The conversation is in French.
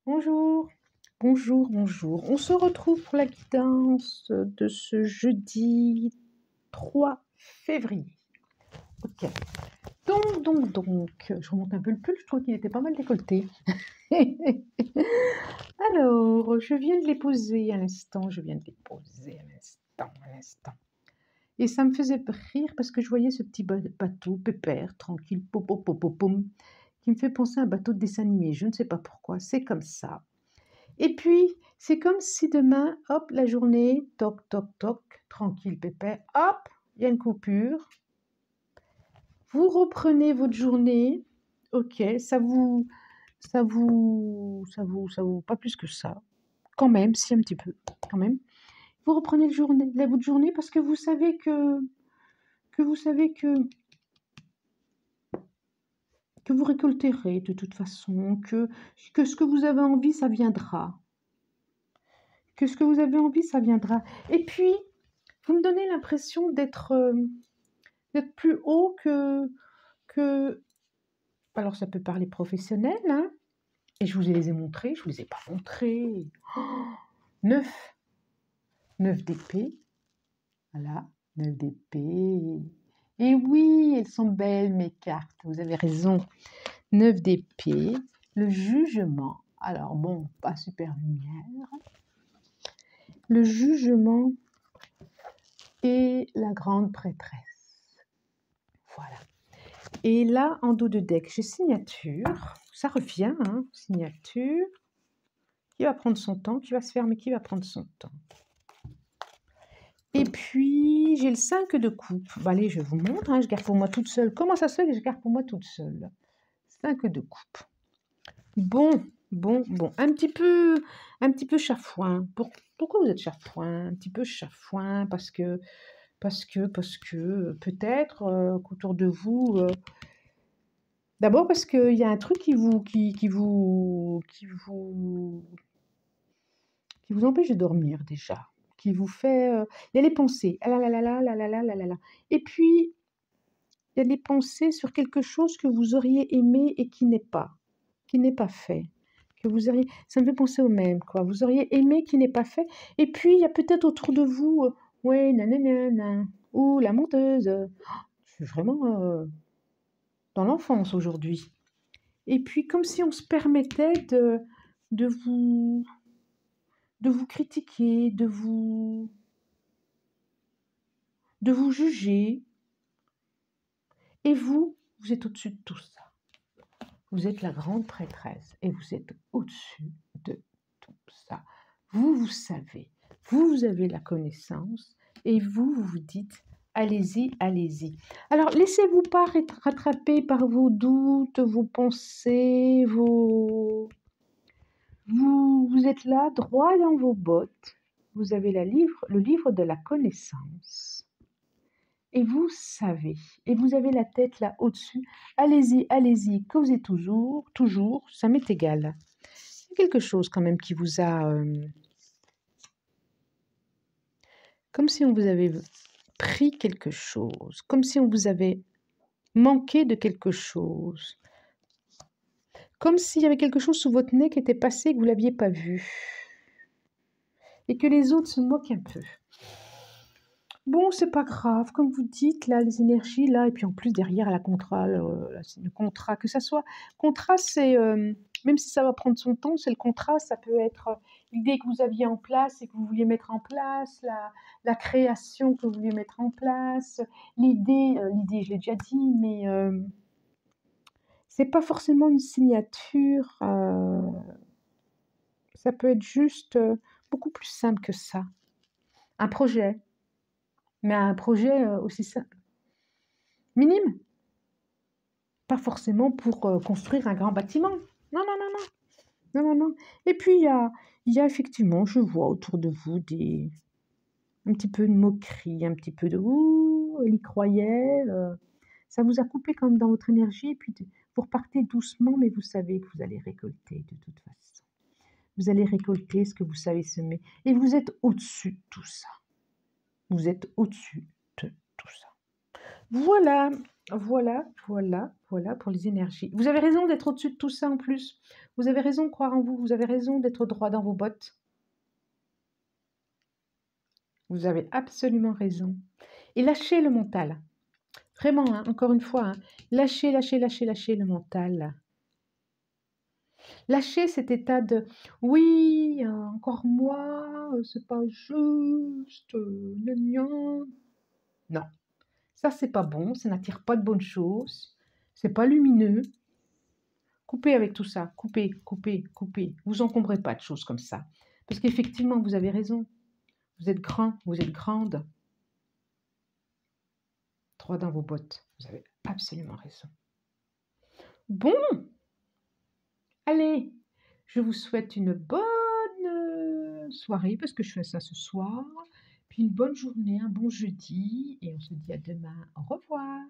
Bonjour, bonjour, bonjour. On se retrouve pour la guidance de ce jeudi 3 février. Ok. Donc, je remonte un peu le pull, je trouve qu'il était pas mal décolleté. Alors, je viens de les poser à l'instant, à l'instant. Et ça me faisait rire parce que je voyais ce petit bateau pépère, tranquille, popopopopom, qui me fait penser à un bateau de dessin animé. Je ne sais pas pourquoi, c'est comme ça. Et puis, c'est comme si demain, hop, la journée, toc, toc, toc, tranquille, pépère, hop, il y a une coupure. Vous reprenez votre journée, ok, pas plus que ça, quand même, si un petit peu, quand même. Vous reprenez votre journée parce que vous savez que vous récolterez de toute façon, que ce que vous avez envie, ça viendra. Que ce que vous avez envie, ça viendra. Et puis, vous me donnez l'impression d'être plus haut que... Alors, ça peut parler professionnel, hein, et je vous les ai montrés, je ne vous les ai pas montrés. Oh, 9 d'épée, voilà, 9 d'épée. Et oui, elles sont belles, mes cartes, vous avez raison. 9 d'épée, le jugement. Alors, bon, pas super lumière. Le jugement et la grande prêtresse. Voilà. Et là, en dos de deck, j'ai signature. Ça revient, hein, signature. Qui va prendre son temps, qui va se faire, mais qui va prendre son temps. Et puis, j'ai le 5 de coupe. Bon, allez, je vous montre, hein, je garde pour moi toute seule. Comment ça se fait que je garde pour moi toute seule? 5 de coupe. Bon. Un petit peu chafouin. Pourquoi vous êtes chafouin? Un petit peu chafouin, parce que peut-être qu'autour de vous... D'abord parce qu'il y a un truc qui vous empêche de dormir déjà, qui vous fait... il y a les pensées, ah là là là là là là là là là là. Et puis, il y a les pensées sur quelque chose que vous auriez aimé et qui n'est pas fait. Que vous auriez... Ça me fait penser au même, quoi. Vous auriez aimé qui n'est pas fait. Et puis, il y a peut-être autour de vous, ouais, nanana, ou la menteuse. Je suis vraiment dans l'enfance aujourd'hui. Et puis, comme si on se permettait de vous critiquer, de vous juger. Et vous êtes au-dessus de tout ça. Vous êtes la grande prêtresse et vous êtes au-dessus de tout ça. Vous savez, vous avez la connaissance et vous vous dites allez-y, allez-y. Alors, laissez-vous pas rattraper par vos doutes, vos pensées, Vous êtes là, droit dans vos bottes. Vous avez le livre de la connaissance. Et vous savez, et vous avez la tête là au-dessus. Allez-y, allez-y, causez toujours, ça m'est égal. Il y a quelque chose quand même qui vous a... comme si on vous avait pris quelque chose, comme si on vous avait manqué de quelque chose. Comme s'il y avait quelque chose sous votre nez qui était passé et que vous ne l'aviez pas vu. Et que les autres se moquent un peu. Bon, c'est pas grave, comme vous dites, là, les énergies, là, et puis en plus, derrière, le contrat, que ça soit... Contrat, c'est... même si ça va prendre son temps, c'est le contrat, ça peut être l'idée que vous aviez en place et que vous vouliez mettre en place, la création que vous vouliez mettre en place, l'idée, je l'ai déjà dit, mais c'est pas forcément une signature, ça peut être juste beaucoup plus simple que ça. Un projet. Mais un projet aussi simple. Minime. Pas forcément pour construire un grand bâtiment. Non, non, non, non. Non, non, non. Et puis, il y a effectivement, je vois autour de vous un petit peu de moquerie, un petit peu de « ouh, elle y croyait ». Ça vous a coupé quand même dans votre énergie. Et puis, vous repartez doucement, mais vous savez que vous allez récolter de toute façon. Vous allez récolter ce que vous savez semer. Et vous êtes au-dessus de tout ça. Vous êtes au-dessus de tout ça. Voilà. Voilà, voilà, voilà pour les énergies. Vous avez raison d'être au-dessus de tout ça en plus. Vous avez raison de croire en vous, vous avez raison d'être droit dans vos bottes. Vous avez absolument raison. Et lâchez le mental. Vraiment, hein, encore une fois, hein, lâchez, lâchez, lâchez, lâchez le mental. Lâchez cet état de oui, encore moi, c'est pas juste, gna gna. Non, ça c'est pas bon, ça n'attire pas de bonnes choses, c'est pas lumineux. Coupez avec tout ça, coupez, coupez, coupez. Vous encombrez pas de choses comme ça. Parce qu'effectivement, vous avez raison. Vous êtes grand, vous êtes grande. Droit dans vos bottes. Vous avez absolument raison. Bon, allez, je vous souhaite une bonne soirée parce que je fais ça ce soir. Puis une bonne journée, un bon jeudi et on se dit à demain. Au revoir.